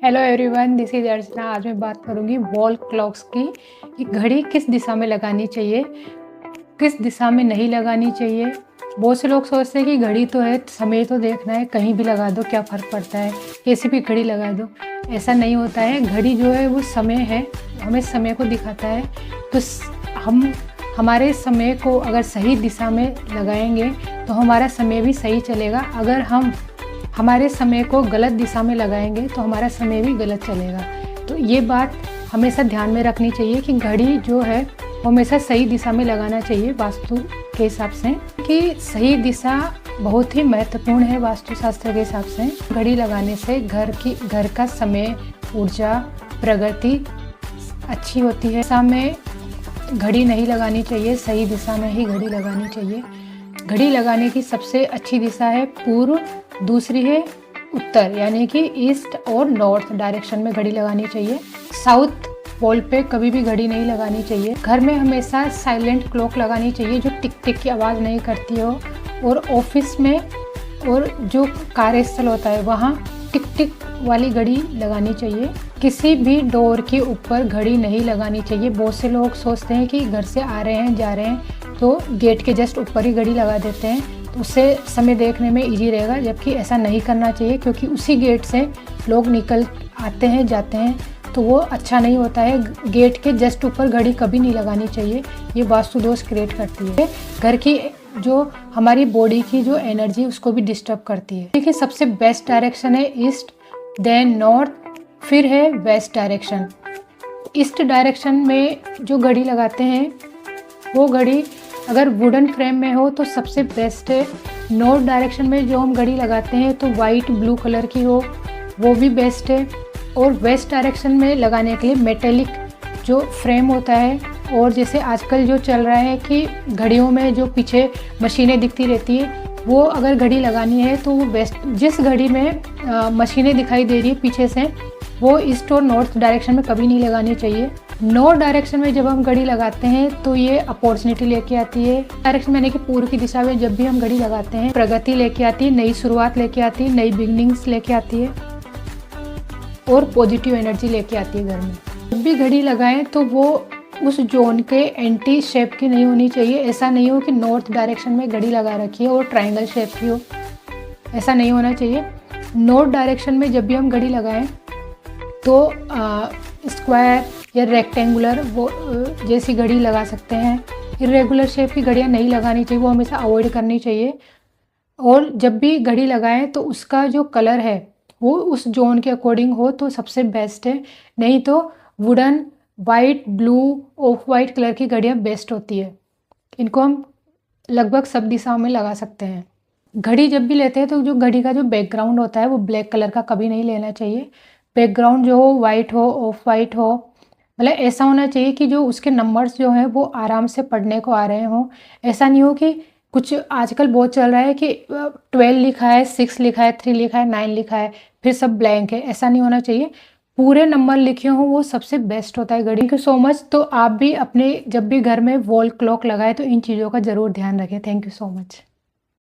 Hello everyone, this is अर्चना। आज मैं बात करूंगी वॉल क्लॉक्स की कि घड़ी किस दिशा में लगानी चाहिए, किस दिशा में नहीं लगानी चाहिए। बहुत से लोग सोचते हैं कि घड़ी तो है, समय तो देखना है, कहीं भी लगा दो, क्या फ़र्क पड़ता है, कैसी भी घड़ी लगा दो। ऐसा नहीं होता है। घड़ी जो है वो समय है, हमें समय को दिखाता है। तो हम हमारे समय को अगर सही दिशा में लगाएंगे तो हमारा समय भी सही चलेगा। अगर हम हमारे समय को गलत दिशा में लगाएंगे तो हमारा समय भी गलत चलेगा। तो ये बात हमेशा ध्यान में रखनी चाहिए कि घड़ी जो है वो हमेशा सही दिशा में लगाना चाहिए वास्तु के हिसाब से, कि सही दिशा बहुत ही महत्वपूर्ण है वास्तुशास्त्र के हिसाब से। घड़ी लगाने से घर का समय, ऊर्जा, प्रगति अच्छी होती है। दिशा में घड़ी नहीं लगानी चाहिए, सही दिशा में ही घड़ी लगानी चाहिए। घड़ी लगाने की सबसे अच्छी दिशा है पूर्व, दूसरी है उत्तर, यानी कि ईस्ट और नॉर्थ डायरेक्शन में घड़ी लगानी चाहिए। साउथ पोल पे कभी भी घड़ी नहीं लगानी चाहिए। घर में हमेशा साइलेंट क्लॉक लगानी चाहिए जो टिक टिक की आवाज़ नहीं करती हो। और ऑफिस में और जो कार्यस्थल होता है वहाँ टिक टिक वाली घड़ी लगानी चाहिए। किसी भी डोर के ऊपर घड़ी नहीं लगानी चाहिए। बहुत से लोग सोचते हैं कि घर से आ रहे हैं, जा रहे हैं तो गेट के जस्ट ऊपर ही घड़ी लगा देते हैं, तो उससे समय देखने में इजी रहेगा। जबकि ऐसा नहीं करना चाहिए, क्योंकि उसी गेट से लोग निकल आते हैं, जाते हैं, तो वो अच्छा नहीं होता है। गेट के जस्ट ऊपर घड़ी कभी नहीं लगानी चाहिए, ये वास्तु दोष क्रिएट करती है। घर की जो हमारी बॉडी की जो एनर्जी उसको भी डिस्टर्ब करती है। देखिए, सबसे बेस्ट डायरेक्शन है ईस्ट, देन नॉर्थ, फिर है वेस्ट डायरेक्शन। ईस्ट डायरेक्शन में जो घड़ी लगाते हैं वो घड़ी अगर वुडन फ्रेम में हो तो सबसे बेस्ट है। नॉर्थ डायरेक्शन में जो हम घड़ी लगाते हैं तो वाइट ब्लू कलर की हो, वो भी बेस्ट है। और वेस्ट डायरेक्शन में लगाने के लिए मेटेलिक जो फ्रेम होता है, और जैसे आजकल जो चल रहा है कि घड़ियों में जो पीछे मशीनें दिखती रहती है, वो अगर घड़ी लगानी है तो वो वेस्ट, जिस घड़ी में मशीनें दिखाई दे रही है पीछे से, वो ईस्ट और नॉर्थ डायरेक्शन में कभी नहीं लगानी चाहिए। नॉर्थ डायरेक्शन में जब हम घड़ी लगाते हैं तो ये अपॉर्चुनिटी लेके आती है। डायरेक्शन यानी कि पूर्व की दिशा में जब भी हम घड़ी लगाते हैं प्रगति लेके आती है, नई शुरुआत लेके आती है, नई बिगनिंग्स लेके आती है और पॉजिटिव एनर्जी लेके आती है घर में। जब भी घड़ी लगाएं तो वो उस जोन के एंटी शेप की नहीं होनी चाहिए। ऐसा नहीं हो कि नॉर्थ डायरेक्शन में घड़ी लगा रखी है और ट्रायंगल शेप की हो, ऐसा नहीं होना चाहिए। नॉर्थ डायरेक्शन में जब भी हम घड़ी लगाएं तो स्क्वायर या रेक्टेंगुलर वो जैसी घड़ी लगा सकते हैं। इरेगुलर शेप की घड़ियाँ नहीं लगानी चाहिए, वो हमेशा अवॉइड करनी चाहिए। और जब भी घड़ी लगाएं तो उसका जो कलर है वो उस जोन के अकॉर्डिंग हो तो सबसे बेस्ट है। नहीं तो wooden, white, blue, of white colour की घड़ियाँ बेस्ट होती है। इनको हम लगभग सब दिशाओं में लगा सकते हैं। घड़ी जब भी लेते हैं तो जो घड़ी का जो बैकग्राउंड होता है वो ब्लैक कलर का कभी नहीं लेना चाहिए। बैकग्राउंड जो हो वाइट हो, ऑफ वाइट हो, मतलब ऐसा होना चाहिए कि जो उसके नंबर्स जो हैं वो आराम से पढ़ने को आ रहे हों। ऐसा नहीं हो कि कुछ आजकल बहुत चल रहा है कि 12 लिखा है, 6 लिखा है, 3 लिखा है, 9 लिखा है, फिर सब ब्लैंक है। ऐसा नहीं होना चाहिए, पूरे नंबर लिखे हों, वो सबसे बेस्ट होता है घड़ी। Thank you so much. तो आप भी अपने जब भी घर में वॉल क्लॉक लगाए तो इन चीज़ों का ज़रूर ध्यान रखें। Thank you so much.